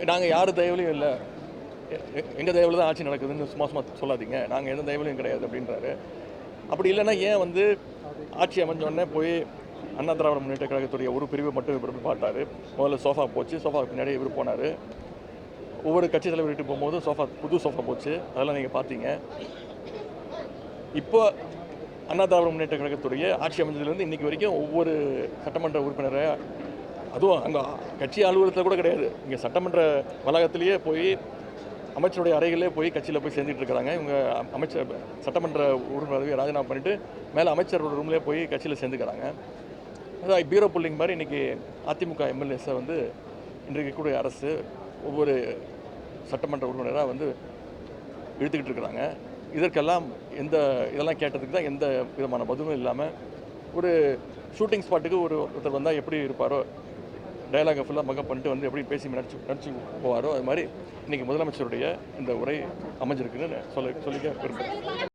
நாங்கள் யார் தயவுலையும் இல்லை, எங்கள் தயவில் தான் ஆட்சி நடக்குதுன்னு சும்மா சும்மா சொல்லாதீங்க, நாங்கள் எந்த தயவுலையும் கிடையாது அப்படின்றாரு. அப்படி இல்லைன்னா ஏன் வந்து ஆட்சி அமைஞ்சோடனே போய் அண்ணா திராவிட முன்னேற்ற கழகத்துடைய ஒரு பிரிவை மட்டும் இவர் பார்த்தாரு. முதல்ல சோஃபா போச்சு, சோஃபாவுக்கு பின்னாடி இவர் போனார். ஒவ்வொரு கட்சி தலைவர் வீட்டுக்கு போகும்போது புது சோஃபா போச்சு, அதெல்லாம் நீங்கள் பார்த்தீங்க. இப்போ அண்ணா திராவிட முன்னேற்ற கழகத்துடைய ஆட்சி அமைஞ்சதுலேருந்து இன்றைக்கி வரைக்கும் ஒவ்வொரு சட்டமன்ற உறுப்பினரை, அதுவும் அங்கே கட்சி அலுவலகத்தில் கூட கிடையாது, இங்கே சட்டமன்ற வளாகத்திலேயே போய் அமைச்சருடைய அறைகளே போய் கட்சியில் போய் சேர்ந்துட்டு இருக்கிறாங்க. இவங்க சட்டமன்ற உறுப்பினர் பதவியை ராஜினாமா பண்ணிவிட்டு மேலே அமைச்சரோட ரூம்லேயே போய் கட்சியில் சேர்ந்துக்கிறாங்க. அதான் பீரோ புல்லிங் மாதிரி இன்றைக்கி அதிமுக எம்எல்ஏஸை வந்து இன்றைக்கு கூட அரசு ஒவ்வொரு சட்டமன்ற உறுப்பினராக வந்து இழுத்துக்கிட்டு இருக்கிறாங்க. இதற்கெல்லாம் இதெல்லாம் கேட்டதுக்கு தான் எந்த விதமான பதிலும் இல்லாமல், ஒரு ஷூட்டிங் ஸ்பாட்டுக்கு ஒருத்தர் வந்தால் எப்படி இருப்பாரோ, டயலாகை ஃபுல்லாக மக்கப் பண்ணிட்டு வந்து எப்படி பேசி நடிச்சு போவாரோ, அது மாதிரி இன்றைக்கி முதலமைச்சருடைய இந்த உரை அமைஞ்சிருக்குன்னு சொல்லிக்க விரும்புகிறேன்.